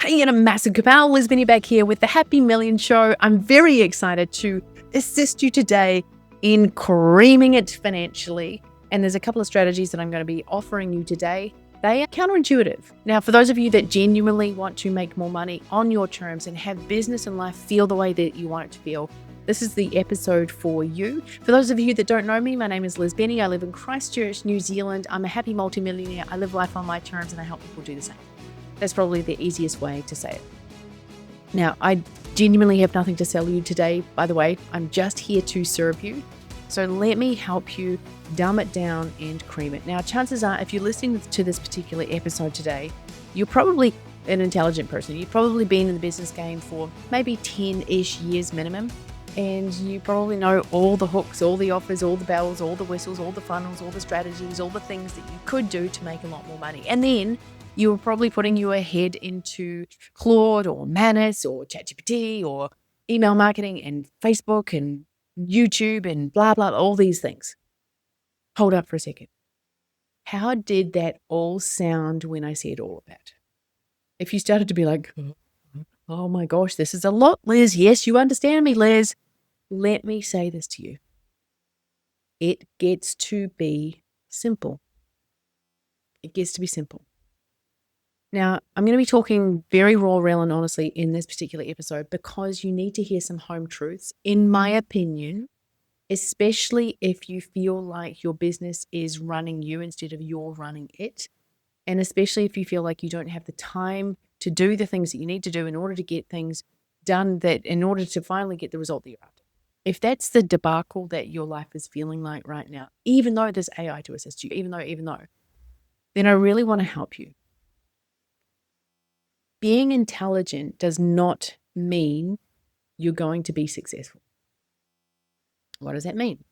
Hey, and a massive kapow, Liz Benny back here with the Happy Million Show. I'm very excited to assist you today in creaming it financially. And there's a couple of strategies that I'm going to be offering you today. They are counterintuitive. Now, for those of you that genuinely want to make more money on your terms and have business and life feel the way that you want it to feel, this is the episode for you. For those of you that don't know me, my name is Liz Benny. I live in Christchurch, New Zealand. I'm a happy multimillionaire. I live life on my terms and I help people do the same. That's probably the easiest way to say it. Now, I genuinely have nothing to sell you today, by the way. I'm just here to serve you. So let me help you dumb it down and cream it. Now, chances are, if you're listening to this particular episode today, you're probably an intelligent person. You've probably been in the business game for maybe 10-ish years minimum. And you probably know all the hooks, all the offers, all the bells, all the whistles, all the funnels, all the strategies, all the things that you could do to make a lot more money. And then you were probably putting your head into Claude or Manus or ChatGPT or email marketing and Facebook and YouTube and blah, blah, all these things. Hold up for a second. How did that all sound when I said all of that? If you started to be like, oh my gosh, this is a lot, Liz. Yes, you understand me, Liz. Let me say this to you. It gets to be simple. It gets to be simple. Now, I'm going to be talking very raw, real, and honestly in this particular episode because you need to hear some home truths, in my opinion, especially if you feel like your business is running you instead of you're running it, and especially if you feel like you don't have the time to do the things that you need to do in order to get things done, that in order to finally get the result that you're after. If that's the debacle that your life is feeling like right now, even though there's AI to assist you, even though, then I really want to help you. Being intelligent does not mean you're going to be successful. What does that mean?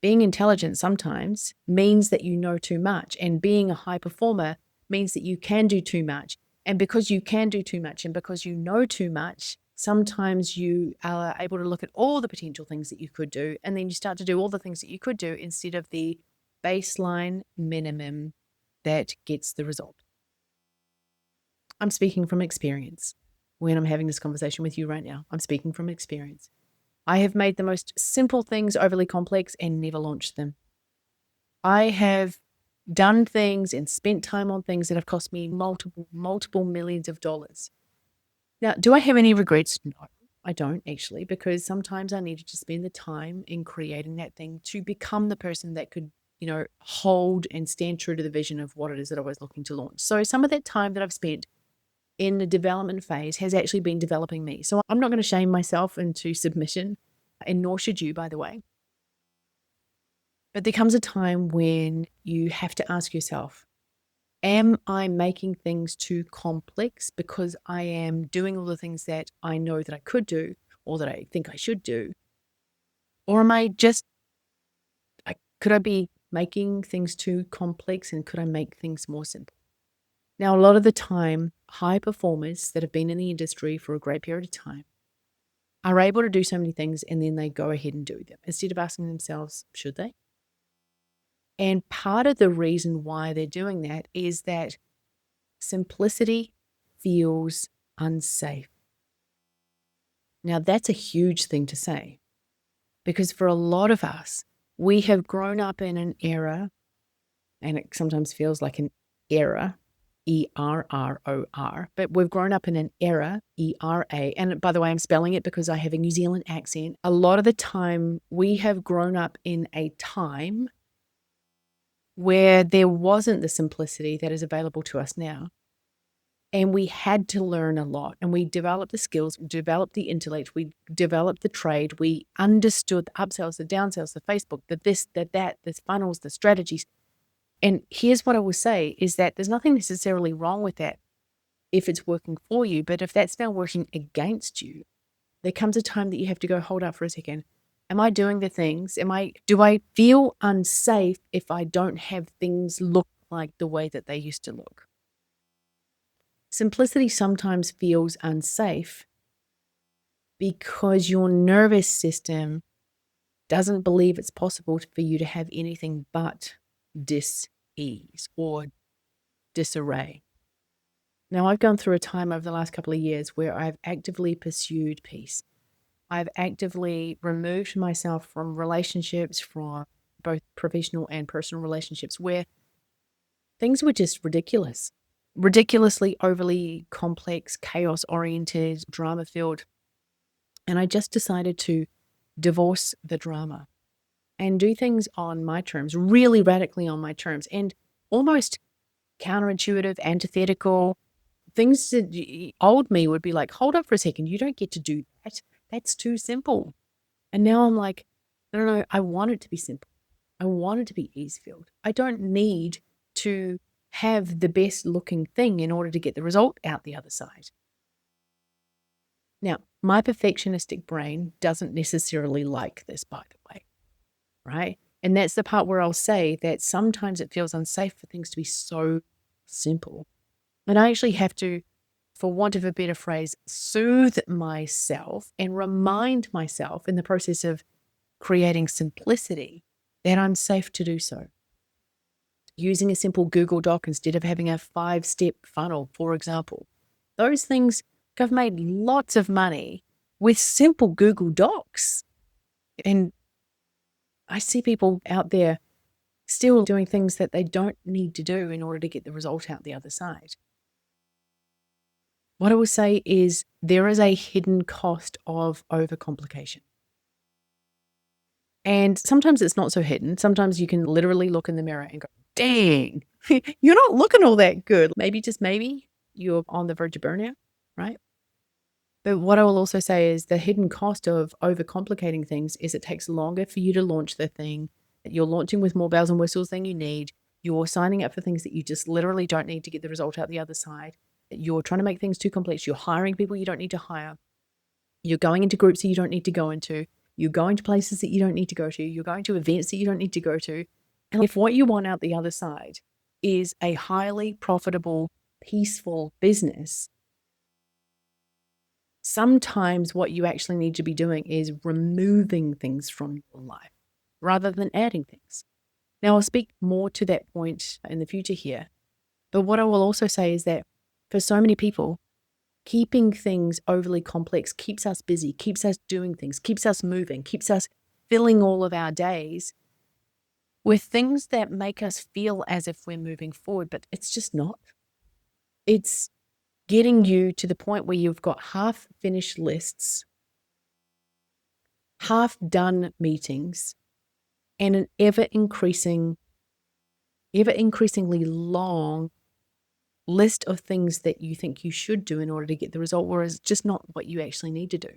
Being intelligent sometimes means that you know too much, and being a high performer means that you can do too much. And because you can do too much and because you know too much, sometimes you are able to look at all the potential things that you could do, and then you start to do all the things that you could do instead of the baseline minimum that gets the result. I'm speaking from experience when I'm having this conversation with you right now. I'm speaking from experience. I have made the most simple things overly complex and never launched them. I have done things and spent time on things that have cost me multiple millions of dollars. Now, do I have any regrets? No, I don't actually, because sometimes I needed to spend the time in creating that thing to become the person that could, hold and stand true to the vision of what it is that I was looking to launch. So some of that time that I've spent in the development phase has actually been developing me. So I'm not going to shame myself into submission, and nor should you, by the way. But there comes a time when you have to ask yourself, am I making things too complex because I am doing all the things that I know that I could do or that I think I should do? Or am I could I be making things too complex, and could I make things more simple? Now, a lot of the time, high performers that have been in the industry for a great period of time are able to do so many things, and then they go ahead and do them instead of asking themselves, should they? And part of the reason why they're doing that is that simplicity feels unsafe. Now, that's a huge thing to say, because for a lot of us, we have grown up in an era, and it sometimes feels like an era, E-R-R-O-R, but we've grown up in an era, E-R-A, and by the way, I'm spelling it because I have a New Zealand accent. A lot of the time, we have grown up in a time where there wasn't the simplicity that is available to us now. And we had to learn a lot, and we developed the skills, we developed the intellect, we developed the trade, we understood the upsells, the downsells, the Facebook, the this, the that, the funnels, the strategies. And here's what I will say is that there's nothing necessarily wrong with that if it's working for you, but if that's now working against you, there comes a time that you have to go, hold up for a second. Am I doing the things? Do I feel unsafe if I don't have things look like the way that they used to look? Simplicity sometimes feels unsafe because your nervous system doesn't believe it's possible for you to have anything but dis-ease or disarray. Now, I've gone through a time over the last couple of years where I've actively pursued peace. I've actively removed myself from relationships, from both professional and personal relationships, where things were just ridiculous, ridiculously overly complex, chaos oriented, drama filled. And I just decided to divorce the drama and do things on my terms, really radically on my terms, and almost counterintuitive, antithetical things that old me would be like, hold up for a second, you don't get to do that. That's too simple. And now I'm like, no, I want it to be simple. I want it to be ease filled. I don't need to have the best looking thing in order to get the result out the other side. Now, my perfectionistic brain doesn't necessarily like this, by the way, right? And that's the part where I'll say that sometimes it feels unsafe for things to be so simple. And I actually have to, for want of a better phrase, soothe myself and remind myself in the process of creating simplicity that I'm safe to do so. Using a simple Google Doc instead of having a 5-step funnel, for example. Those things, I've made lots of money with simple Google Docs. And I see people out there still doing things that they don't need to do in order to get the result out the other side. What I will say is there is a hidden cost of overcomplication. And sometimes it's not so hidden. Sometimes you can literally look in the mirror and go, dang, you're not looking all that good. Maybe, just maybe, you're on the verge of burnout, right? But what I will also say is the hidden cost of overcomplicating things is it takes longer for you to launch the thing. You're launching with more bells and whistles than you need. You're signing up for things that you just literally don't need to get the result out the other side. You're trying to make things too complex. You're hiring people you don't need to hire. You're going into groups that you don't need to go into. You're going to places that you don't need to go to. You're going to events that you don't need to go to. And if what you want out the other side is a highly profitable, peaceful business, sometimes what you actually need to be doing is removing things from your life rather than adding things. Now, I'll speak more to that point in the future here. But what I will also say is that for so many people, keeping things overly complex keeps us busy, keeps us doing things, keeps us moving, keeps us filling all of our days with things that make us feel as if we're moving forward, but it's just not. It's getting you to the point where you've got half-finished lists, half-done meetings, and an ever-increasingly long list of things that you think you should do in order to get the result, whereas it's just not what you actually need to do.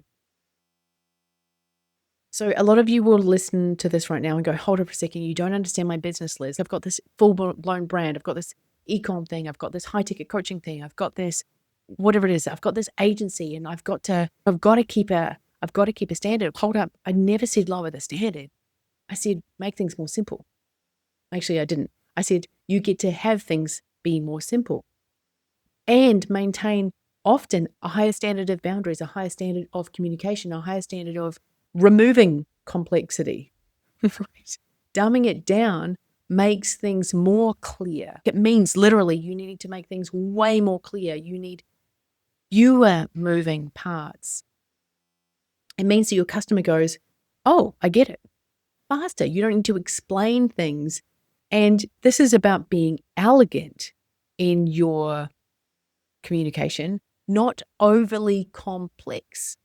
So a lot of you will listen to this right now and go, hold up for a second, you don't understand my business, Liz. I've got this full-blown brand. I've got this ecom thing. I've got this high-ticket coaching thing. I've got this, whatever it is. I've got this agency and I've got to keep a standard. Hold up. I never said lower the standard. I said, make things more simple. Actually, I didn't. I said, you get to have things be more simple and maintain often a higher standard of boundaries, a higher standard of communication, a higher standard of removing complexity, right? Dumbing it down makes things more clear. It means literally you need to make things way more clear. You need fewer moving parts. It means that your customer goes, oh, I get it, faster. You don't need to explain things. And this is about being elegant in your communication, not overly complex.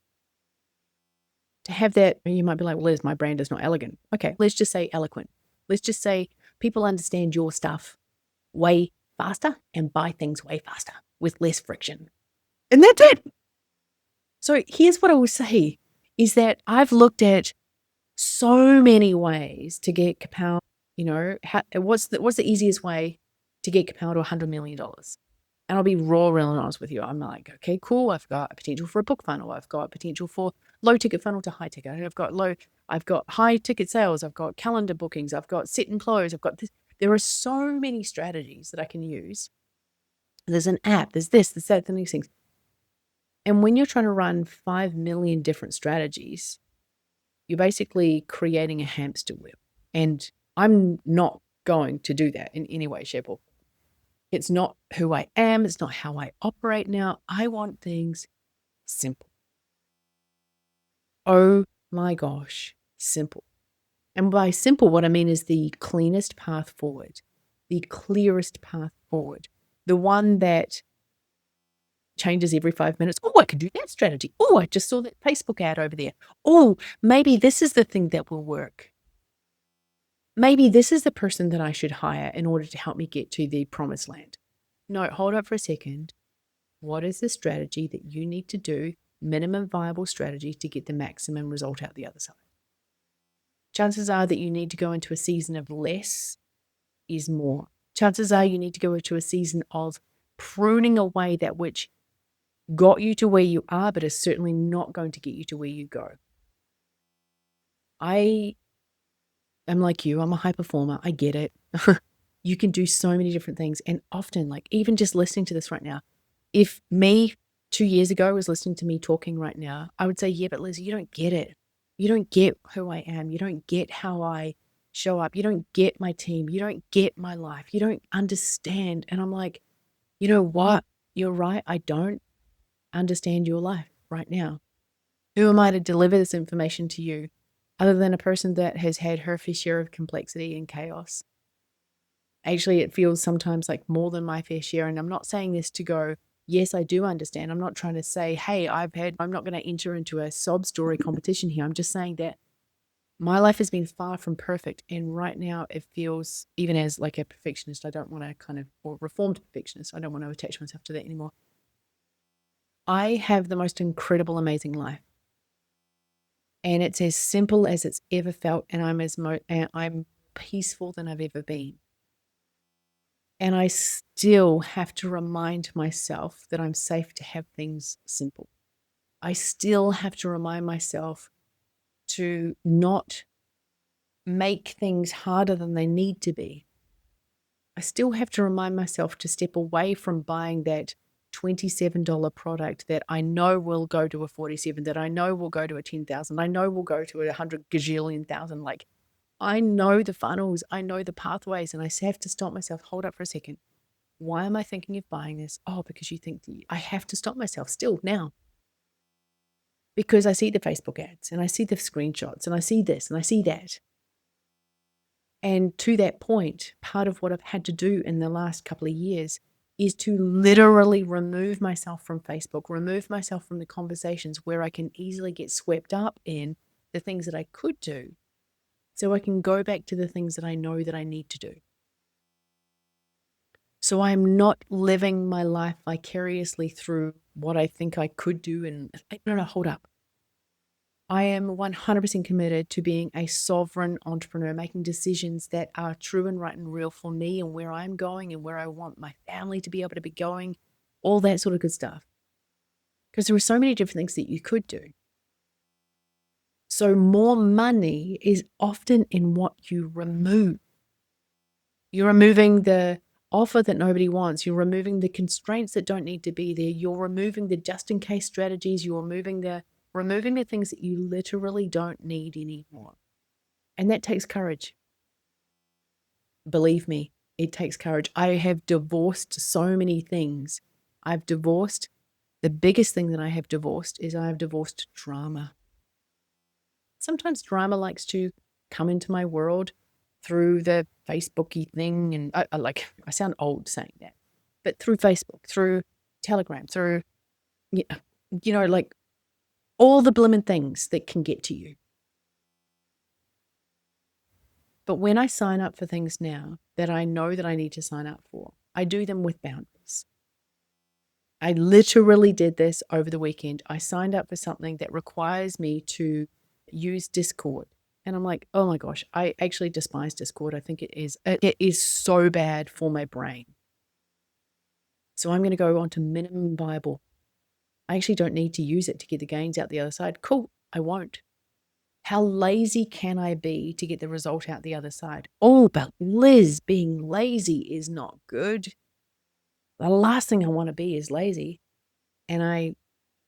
To have that, you might be like, well, Liz, my brand is not elegant. Okay, let's just say eloquent. Let's just say people understand your stuff way faster and buy things way faster with less friction. And that's it. So here's what I will say is that I've looked at so many ways to get Kapow, what's the easiest way to get Kapow to $100 million? And I'll be real honest with you. I'm like, okay, cool. I've got a potential for a book funnel. I've got potential for low ticket funnel to high ticket. I've got high ticket sales. I've got calendar bookings. I've got set and close. I've got this. There are so many strategies that I can use. There's an app. There's this, there's that, these things. And when you're trying to run 5 million different strategies, you're basically creating a hamster wheel. And I'm not going to do that in any way, shape, or form. It's not who I am. It's not how I operate now. I want things simple. Oh my gosh, simple. And by simple, what I mean is the cleanest path forward, the clearest path forward, the one that changes every 5 minutes. Oh, I could do that strategy. Oh, I just saw that Facebook ad over there. Oh, maybe this is the thing that will work. Maybe this is the person that I should hire in order to help me get to the promised land. No, hold up for a second. What is the strategy that you need to do, minimum viable strategy to get the maximum result out the other side? Chances are that you need to go into a season of less is more. Chances are you need to go into a season of pruning away that which got you to where you are, but is certainly not going to get you to where you go. I am like you. I'm a high performer. I get it. You can do so many different things. And often, like even just listening to this right now, if me 2 years ago was listening to me talking right now, I would say, yeah, but Liz, you don't get it. You don't get who I am. You don't get how I show up. You don't get my team. You don't get my life. You don't understand. And I'm like, you know what? You're right. I don't understand your life right now. Who am I to deliver this information to you other than a person that has had her fair share of complexity and chaos? Actually, it feels sometimes like more than my fair share. And I'm not saying this to go, yes, I do understand. I'm not trying to say, hey, I'm not going to enter into a sob story competition here. I'm just saying that my life has been far from perfect. And right now it feels, even as like a perfectionist, I don't want to or reformed perfectionist, I don't want to attach myself to that anymore. I have the most incredible, amazing life. And it's as simple as it's ever felt. And I'm peaceful than I've ever been. And I still have to remind myself that I'm safe to have things simple. I still have to remind myself to not make things harder than they need to be. I still have to remind myself to step away from buying that $27 product that I know will go to a 47, that I know will go to a 10,000, I know will go to a 100 gajillion thousand. Like, I know the funnels, I know the pathways, and I have to stop myself. Hold up for a second. Why am I thinking of buying this? Oh, because you think I have to stop myself still now. Because I see the Facebook ads and I see the screenshots and I see this and I see that. And to that point, part of what I've had to do in the last couple of years is to literally remove myself from Facebook, remove myself from the conversations where I can easily get swept up in the things that I could do, so I can go back to the things that I know that I need to do. So I'm not living my life vicariously through what I think I could do. And no, hold up. I am 100% committed to being a sovereign entrepreneur, making decisions that are true and right and real for me and where I'm going and where I want my family to be able to be going, all that sort of good stuff. Because there are so many different things that you could do. So more money is often in what you remove. You're removing the offer that nobody wants. You're removing the constraints that don't need to be there. You're removing the just in case strategies. You're removing the things that you literally don't need anymore. And that takes courage. Believe me, it takes courage. I have divorced so many things. The biggest thing that I have divorced is I have divorced drama. Sometimes drama likes to come into my world through the Facebooky thing. And I sound old saying that, but through Facebook, through Telegram, through, like all the blimmin' things that can get to you. But when I sign up for things now that I know that I need to sign up for, I do them with boundaries. I literally did this over the weekend. I signed up for something that requires me to use Discord. And I'm like, oh my gosh, I actually despise Discord. I think it is so bad for my brain. So I'm going to go on to minimum viable. I actually don't need to use it to get the gains out the other side. Cool, I won't. How lazy can I be to get the result out the other side? Oh, but Liz, being lazy is not good. The last thing I want to be is lazy. And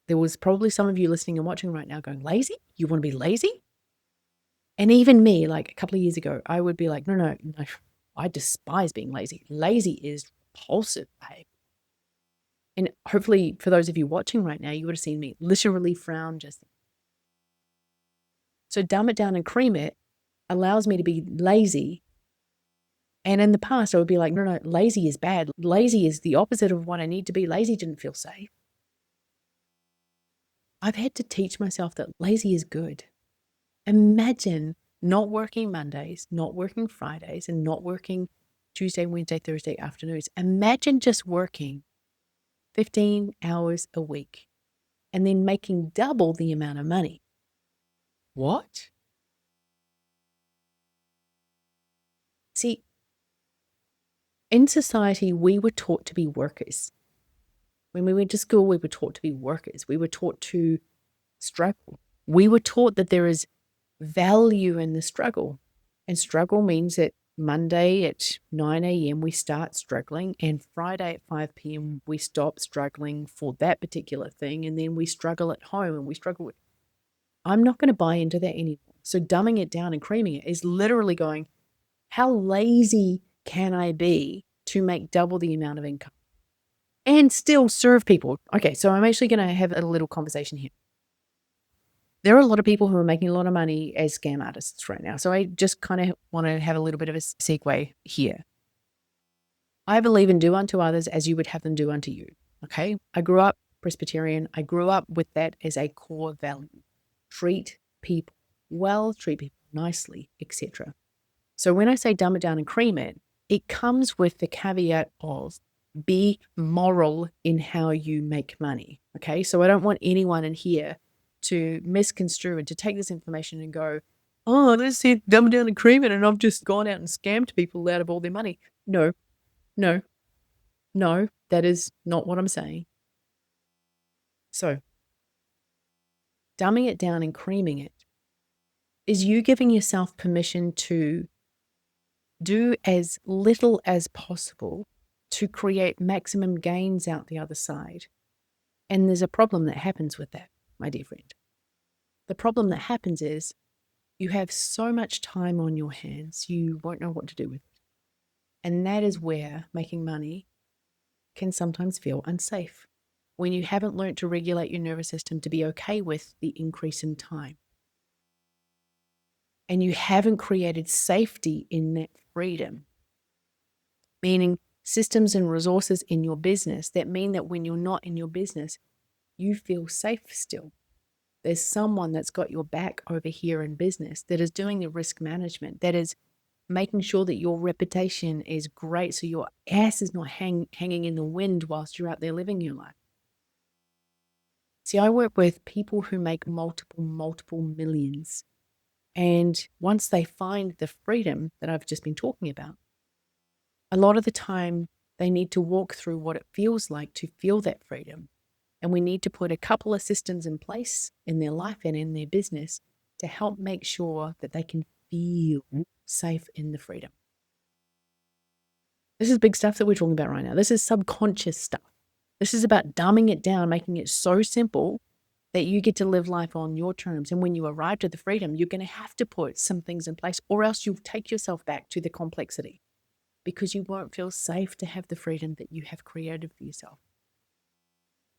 there was probably some of you listening and watching right now going, lazy? You want to be lazy? And even me, like a couple of years ago, I would be like, no, I despise being lazy. Lazy is impulsive behavior. And hopefully for those of you watching right now, you would have seen me literally frown just then. So dumb it down and cream it allows me to be lazy. And in the past, I would be like, no, lazy is bad. Lazy is the opposite of what I need to be. Lazy didn't feel safe. I've had to teach myself that lazy is good. Imagine not working Mondays, not working Fridays, and not working Tuesday, Wednesday, Thursday afternoons. Imagine just working 15 hours a week and then making double the amount of money. What? See, in society, we were taught to be workers. When we went to school, we were taught to be workers. We were taught to struggle. We were taught that there is value in the struggle. And struggle means that Monday at 9 a.m. we start struggling, and Friday at 5 p.m. we stop struggling for that particular thing, and then we struggle at home and we struggle with. I'm not going to buy into that anymore. So dumbing it down and creaming it is literally going, how lazy can I be to make double the amount of income and still serve people? Okay, so I'm actually going to have a little conversation here. There are a lot of people who are making a lot of money as scam artists right now. So I just kind of want to have a little bit of a segue here. I believe in do unto others as you would have them do unto you. Okay. I grew up Presbyterian. I grew up with that as a core value. Treat people well, treat people nicely, etc. So when I say dumb it down and cream it, it comes with the caveat of be moral in how you make money. Okay. So I don't want anyone in here to misconstrue and to take this information and go, oh, let's see, dumb it down and cream it, and I've just gone out and scammed people out of all their money. No, that is not what I'm saying. So, dumbing it down and creaming it is you giving yourself permission to do as little as possible to create maximum gains out the other side. And there's a problem that happens with that, my dear friend. The problem that happens is you have so much time on your hands, you won't know what to do with it. And that is where making money can sometimes feel unsafe, when you haven't learned to regulate your nervous system to be okay with the increase in time. And you haven't created safety in that freedom, meaning systems and resources in your business that mean that when you're not in your business, you feel safe still. There's someone that's got your back over here in business that is doing the risk management, that is making sure that your reputation is great so your ass is not hanging in the wind whilst you're out there living your life. See, I work with people who make multiple millions. And once they find the freedom that I've just been talking about, a lot of the time they need to walk through what it feels like to feel that freedom. And we need to put a couple of systems in place in their life and in their business to help make sure that they can feel safe in the freedom. This is big stuff that we're talking about right now. This is subconscious stuff. This is about dumbing it down, making it so simple that you get to live life on your terms. And when you arrive to the freedom, you're going to have to put some things in place, or else you'll take yourself back to the complexity because you won't feel safe to have the freedom that you have created for yourself.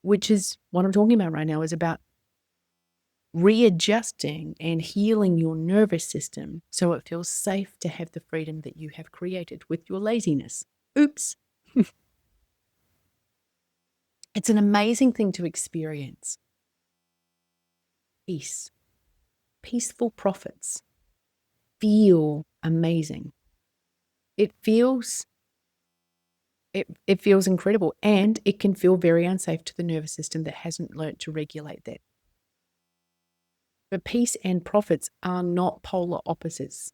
Which is what I'm talking about right now, is about readjusting and healing your nervous system so it feels safe to have the freedom that you have created with your laziness. Oops. It's an amazing thing to experience. Peace. Peaceful profits feel amazing. It feels incredible, and it can feel very unsafe to the nervous system that hasn't learnt to regulate that. But peace and profits are not polar opposites.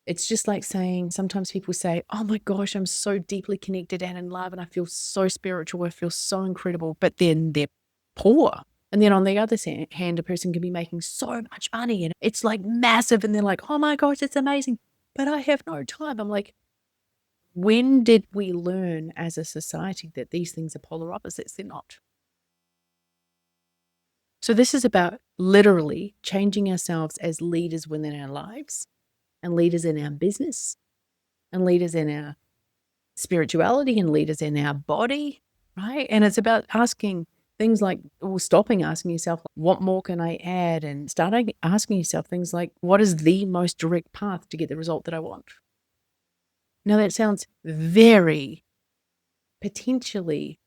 It's just like saying, sometimes people say, oh my gosh, I'm so deeply connected and in love and I feel so spiritual, I feel so incredible, but then they're poor. And then on the other hand, a person can be making so much money and it's like massive and they're like, oh my gosh, it's amazing, but I have no time. I'm like, when did we learn as a society that these things are polar opposites? They're not. So this is about literally changing ourselves as leaders within our lives and leaders in our business and leaders in our spirituality and leaders in our body, right? And it's about asking things like, or stopping asking yourself, what more can I add? And starting asking yourself things like, what is the most direct path to get the result that I want? Now, that sounds very potentially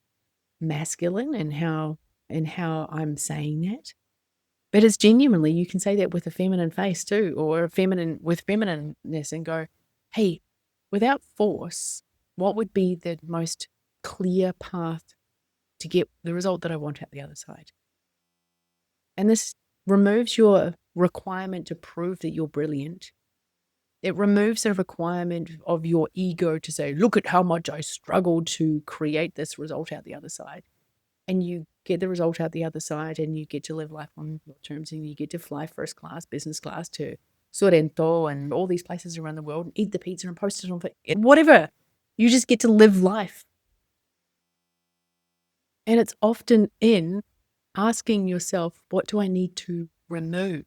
masculine in how I'm saying that. But it's genuinely, you can say that with a feminine face too, or with feminineness, and go, hey, without force, what would be the most clear path to get the result that I want out the other side? And this removes your requirement to prove that you're brilliant. It removes the requirement of your ego to say, look at how much I struggled to create this result out the other side. And you get the result out the other side, and you get to live life on your terms, and you get to fly first class, business class to Sorrento and all these places around the world and eat the pizza and post it on whatever. You just get to live life. And it's often in asking yourself, what do I need to remove?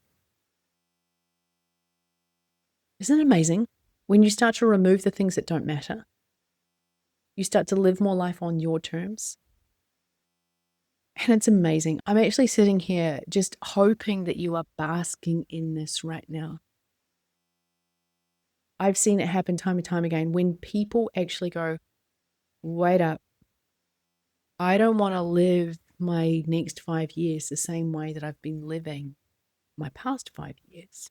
Isn't it amazing? When you start to remove the things that don't matter, you start to live more life on your terms. And it's amazing. I'm actually sitting here just hoping that you are basking in this right now. I've seen it happen time and time again when people actually go, wait up, I don't want to live my next 5 years the same way that I've been living my past 5 years.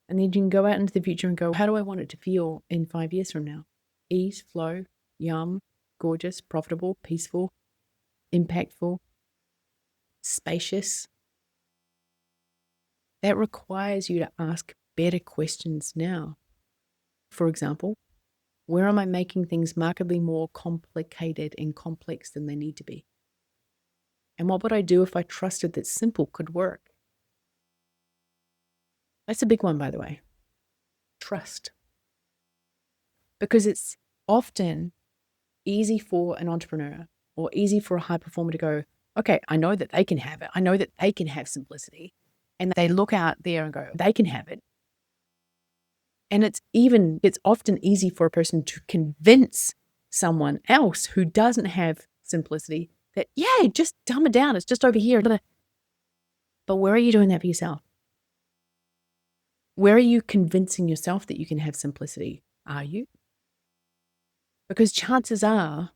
And then you can go out into the future and go, how do I want it to feel in 5 years from now? Ease, flow, yum, gorgeous, profitable, peaceful, impactful, spacious. That requires you to ask better questions now. For example, where am I making things markedly more complicated and complex than they need to be? And what would I do if I trusted that simple could work? That's a big one, by the way. Trust. Because it's often easy for an entrepreneur or easy for a high performer to go, okay, I know that they can have it. I know that they can have simplicity. And they look out there and go, they can have it. And it's often easy for a person to convince someone else who doesn't have simplicity that, yeah, just dumb it down. It's just over here. But where are you doing that for yourself? Where are you convincing yourself that you can have simplicity? Are you? Because chances are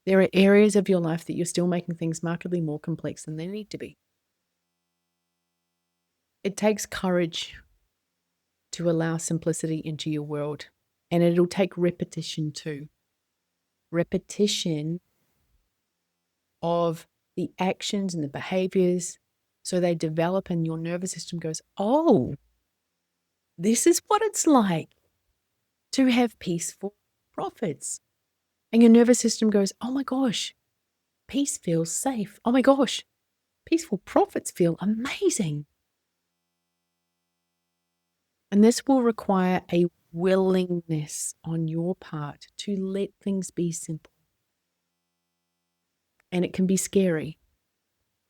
there are areas of your life that you're still making things markedly more complex than they need to be. It takes courage to allow simplicity into your world. And it'll take repetition too. Repetition of the actions and the behaviors so they develop and your nervous system goes, oh, this is what it's like to have peaceful profits. And your nervous system goes, oh my gosh, peace feels safe. Oh my gosh, peaceful profits feel amazing. And this will require a willingness on your part to let things be simple. And it can be scary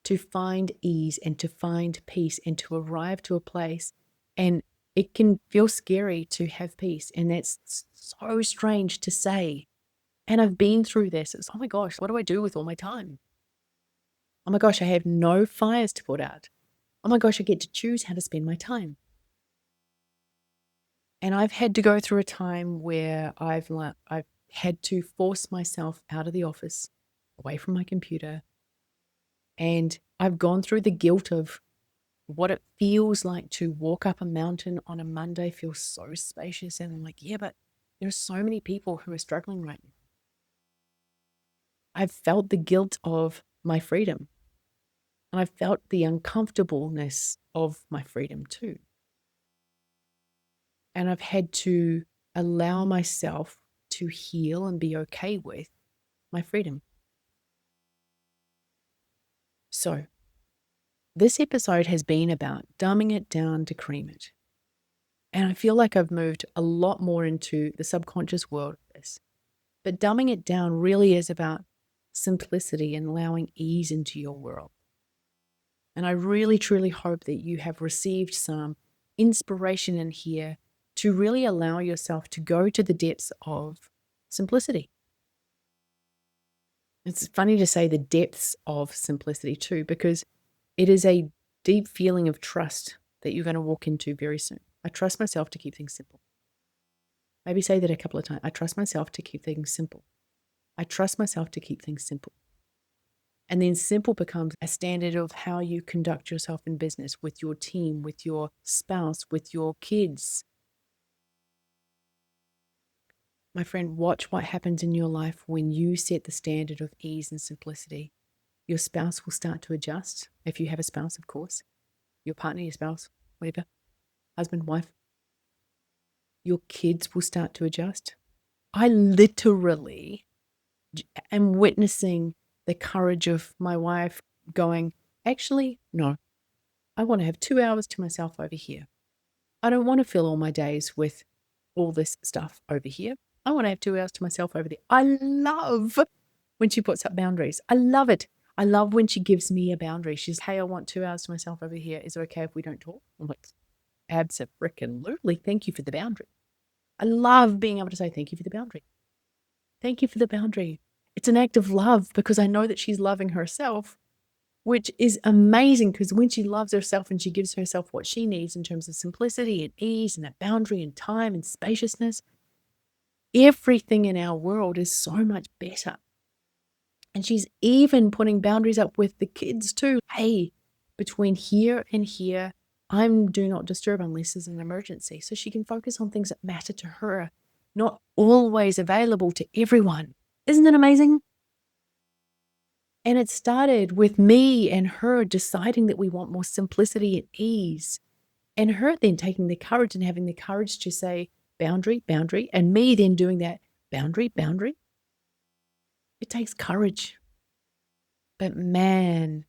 to find ease and to find peace and to arrive to a place. And it can feel scary to have peace. And that's so strange to say. And I've been through this. It's, oh my gosh, what do I do with all my time? Oh my gosh, I have no fires to put out. Oh my gosh, I get to choose how to spend my time. And I've had to go through a time where I've had to force myself out of the office, away from my computer. And I've gone through the guilt of what it feels like to walk up a mountain on a Monday feels so spacious. And I'm like, yeah, but there are so many people who are struggling right now. I've felt the guilt of my freedom. And I've felt the uncomfortableness of my freedom too. And I've had to allow myself to heal and be okay with my freedom. So, this episode has been about dumbing it down to cream it. And I feel like I've moved a lot more into the subconscious world of this. But dumbing it down really is about simplicity and allowing ease into your world. And I really, truly hope that you have received some inspiration in here to really allow yourself to go to the depths of Simplicity. It's funny to say the depths of simplicity too, because it is a deep feeling of trust that you're going to walk into very soon. I trust myself to keep things simple. Maybe say that a couple of times. I trust myself to keep things simple. I trust myself to keep things simple. And then simple becomes a standard of how you conduct yourself in business, with your team, with your spouse, with your kids. My friend, watch what happens in your life when you set the standard of ease and simplicity. Your spouse will start to adjust. If you have a spouse, of course. Your partner, your spouse, whatever. Husband, wife. Your kids will start to adjust. I literally am witnessing the courage of my wife going, actually, no, I want to have 2 hours to myself over here. I don't want to fill all my days with all this stuff over here. I want to have 2 hours to myself over there. I love when she puts up boundaries. I love it. I love when she gives me a boundary. She's, hey, I want 2 hours to myself over here. Is it okay if we don't talk? I'm like, abso-frickin-lutely. Thank you for the boundary. I love being able to say thank you for the boundary. Thank you for the boundary. It's an act of love because I know that she's loving herself, which is amazing, because when she loves herself and she gives herself what she needs in terms of simplicity and ease and that boundary and time and spaciousness, everything in our world is so much better. And she's even putting boundaries up with the kids too. Hey, between here and here, I'm do not disturb unless there's an emergency. So she can focus on things that matter to her, not always available to everyone. Isn't it amazing? And it started with me and her deciding that we want more simplicity and ease. And her then taking the courage and having the courage to say boundary, boundary, and me then doing that boundary, boundary. It takes courage. But man,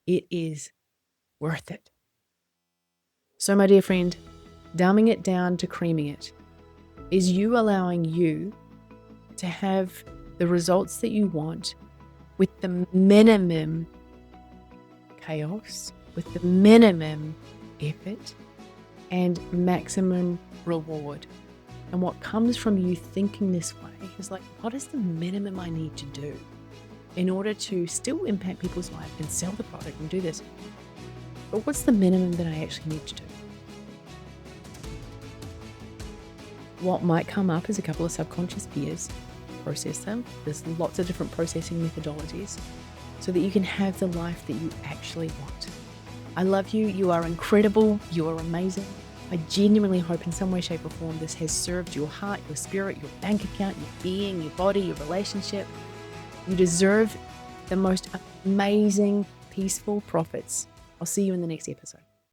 it is worth it. So my dear friend, dumbing it down to creaming it is you allowing you to have the results that you want with the minimum chaos, with the minimum effort and maximum reward. And what comes from you thinking this way is like, what is the minimum I need to do in order to still impact people's life and sell the product and do this? But what's the minimum that I actually need to do? What might come up is a couple of subconscious fears. Process them. There's lots of different processing methodologies so that you can have the life that you actually want. I love you. You are incredible. You are amazing. I genuinely hope in some way, shape or form this has served your heart, your spirit, your bank account, your being, your body, your relationship. You deserve the most amazing, peaceful profits. I'll see you in the next episode.